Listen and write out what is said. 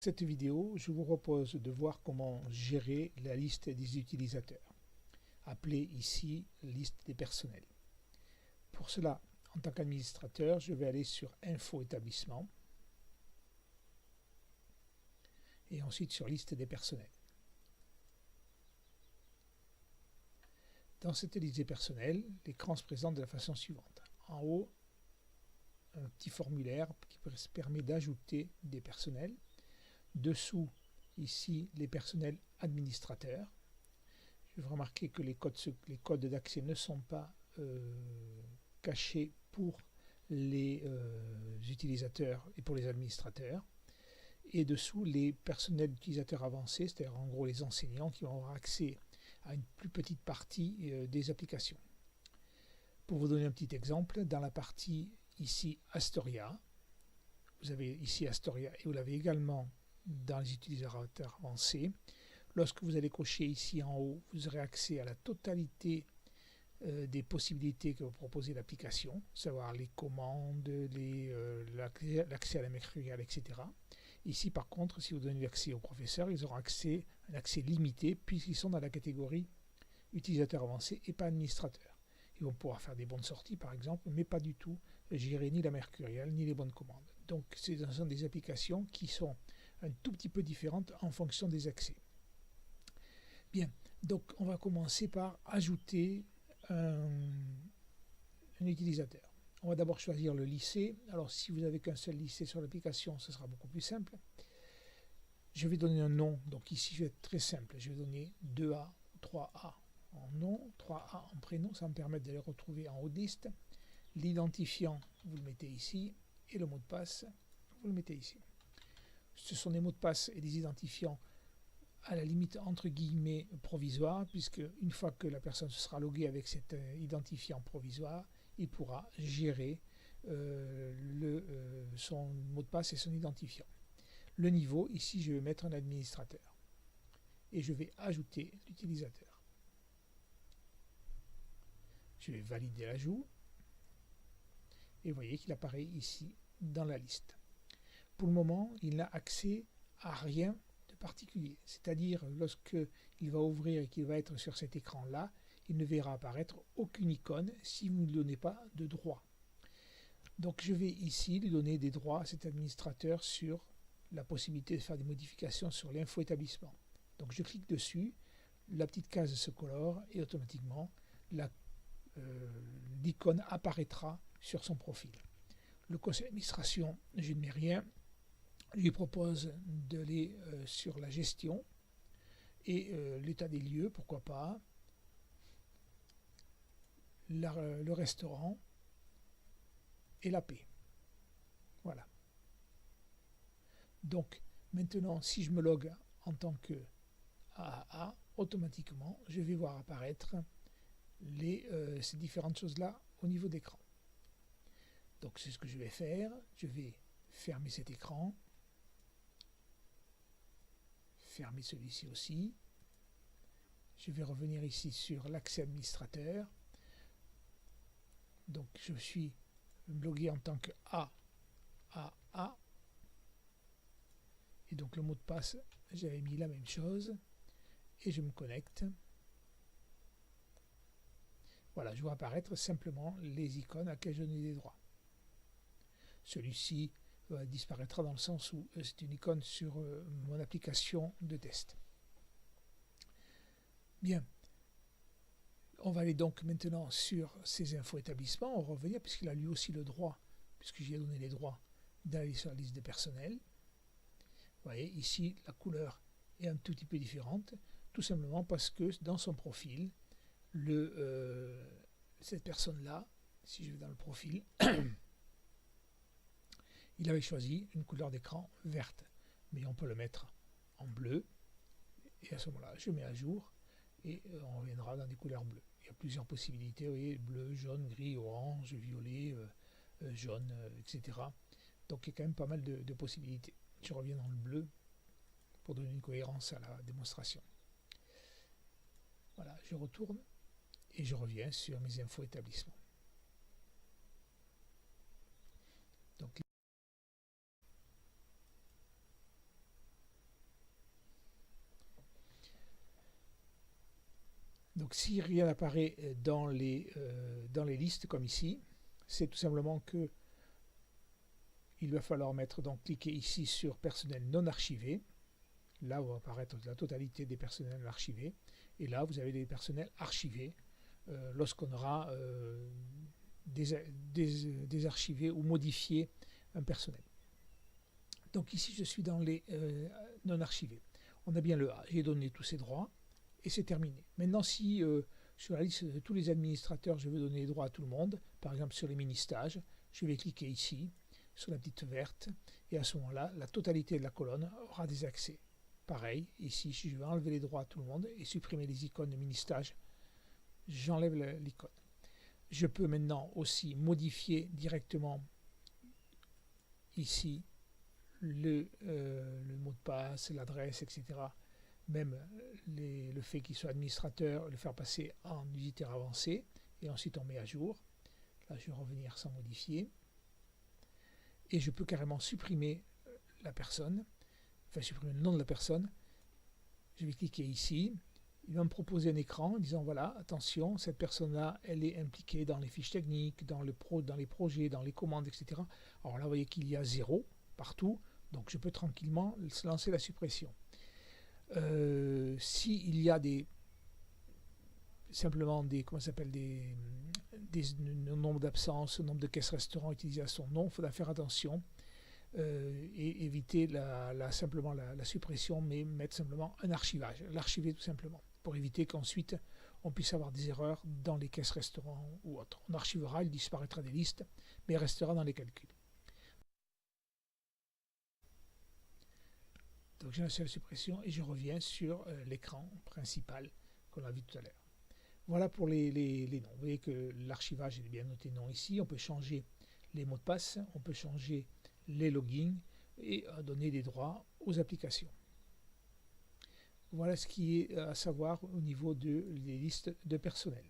Cette vidéo, je vous propose de voir comment gérer la liste des utilisateurs, appelée ici liste des personnels. Pour cela, en tant qu'administrateur, je vais aller sur Info établissement et ensuite sur liste des personnels. Dans cette liste des personnels, l'écran se présente de la façon suivante. En haut, un petit formulaire qui permet d'ajouter des personnels. Dessous, ici, les personnels administrateurs. Je vais remarquer que les codes d'accès ne sont pas cachés pour les utilisateurs et pour les administrateurs. Et dessous, les personnels utilisateurs avancés, c'est-à-dire en gros les enseignants qui vont avoir accès à une plus petite partie des applications. Pour vous donner un petit exemple, dans la partie ici Astoria, vous avez ici Astoria et vous l'avez également dans les utilisateurs avancés. Lorsque vous allez cocher ici en haut, vous aurez accès à la totalité des possibilités que vous proposez l'application, savoir les commandes, l'accès à la mercuriale, etc. Ici, par contre, si vous donnez l'accès aux professeurs, ils auront un accès limité puisqu'ils sont dans la catégorie utilisateur avancé et pas administrateur. Ils vont pouvoir faire des bonnes sorties, par exemple, mais pas du tout gérer ni la mercuriale ni les bonnes commandes. Donc, ce sont des applications qui sont un tout petit peu différentes en fonction des accès. Bien, donc on va commencer par ajouter un utilisateur. On va d'abord choisir le lycée. Alors si vous n'avez qu'un seul lycée sur l'application, ce sera beaucoup plus simple. Je vais donner un nom, donc ici je vais être très simple, je vais donner 2A ou 3A en nom, 3A en prénom, ça va me permettre de les retrouver en haut de liste. L'identifiant, vous le mettez ici, et le mot de passe, vous le mettez ici. Ce sont des mots de passe et des identifiants à la limite entre guillemets provisoires, puisque une fois que la personne se sera loguée avec cet identifiant provisoire, il pourra gérer son mot de passe et son identifiant. Le niveau, ici je vais mettre un administrateur et je vais ajouter l'utilisateur. Je vais valider l'ajout et vous voyez qu'il apparaît ici dans la liste. Pour le moment, il n'a accès à rien de particulier. C'est-à-dire, lorsqu'il va ouvrir et qu'il va être sur cet écran-là, il ne verra apparaître aucune icône si vous ne lui donnez pas de droit. Donc, je vais ici lui donner des droits à cet administrateur sur la possibilité de faire des modifications sur l'info établissement. Donc, je clique dessus, la petite case se colore et automatiquement, l'icône apparaîtra sur son profil. Le conseil d'administration, je ne mets rien. Je lui propose d'aller sur la gestion et l'état des lieux, pourquoi pas, le restaurant et la paix. Voilà. Donc, maintenant, si je me logue en tant que AAA, automatiquement, je vais voir apparaître ces différentes choses-là au niveau d'écran. Donc, c'est ce que je vais faire. Je vais fermer cet écran. Fermer celui-ci aussi. Je vais revenir ici sur l'accès administrateur. Donc je suis logué en tant que AAA. Et donc le mot de passe, j'avais mis la même chose. Et je me connecte. Voilà, je vois apparaître simplement les icônes à laquelle je donne des droits. Celui-ci disparaîtra dans le sens où c'est une icône sur mon application de test. Bien, on va aller donc maintenant sur ces infos établissements, on va revenir puisqu'il a lui aussi le droit, puisque j'y ai donné les droits, d'aller sur la liste des personnels. Vous voyez, ici la couleur est un tout petit peu différente, tout simplement parce que dans son profil, cette personne-là, si je vais dans le profil, il avait choisi une couleur d'écran verte, mais on peut le mettre en bleu, et à ce moment-là, je mets à jour, et on reviendra dans des couleurs bleues. Il y a plusieurs possibilités, vous voyez, bleu, jaune, gris, orange, violet, jaune, etc. Donc il y a quand même pas mal de possibilités. Je reviens dans le bleu pour donner une cohérence à la démonstration. Voilà, je retourne et je reviens sur mes infos établissements. Donc Donc si rien n'apparaît dans les listes comme ici, c'est tout simplement que il va falloir cliquer ici sur personnel non archivé. Là, va apparaître la totalité des personnels archivés. Et là, vous avez des personnels archivés lorsqu'on aura désarchivé ou modifié un personnel. Donc ici, je suis dans les non archivés. On a bien le A. J'ai donné tous ces droits et c'est terminé. Maintenant, si sur la liste de tous les administrateurs, je veux donner les droits à tout le monde, par exemple sur les mini-stages, je vais cliquer ici, sur la petite verte, et à ce moment-là, la totalité de la colonne aura des accès. Pareil, ici, si je veux enlever les droits à tout le monde et supprimer les icônes de mini-stage, j'enlève l'icône. Je peux maintenant aussi modifier directement ici le mot de passe, l'adresse, etc. Même le fait qu'il soit administrateur, le faire passer en visiteur avancé, et ensuite on met à jour. Là, je vais revenir sans modifier. Et je peux carrément supprimer la personne, enfin supprimer le nom de la personne. Je vais cliquer ici. Il va me proposer un écran en disant voilà, attention, cette personne-là, elle est impliquée dans les fiches techniques, dans les projets, dans les commandes, etc. Alors là, vous voyez qu'il y a 0 partout, donc je peux tranquillement lancer la suppression. S'il y a simplement des nombres d'absences, nombre de caisses restaurants utilisés à son nom, il faudra faire attention et éviter simplement la suppression, mais mettre simplement un archivage, l'archiver tout simplement, pour éviter qu'ensuite on puisse avoir des erreurs dans les caisses restaurants ou autres. On archivera, il disparaîtra des listes, mais il restera dans les calculs. Donc j'ai lancé la suppression et je reviens sur l'écran principal qu'on a vu tout à l'heure. Voilà pour les noms. Vous voyez que l'archivage est bien noté non ici. On peut changer les mots de passe, on peut changer les logins et donner des droits aux applications. Voilà ce qui est à savoir au niveau des listes de personnel.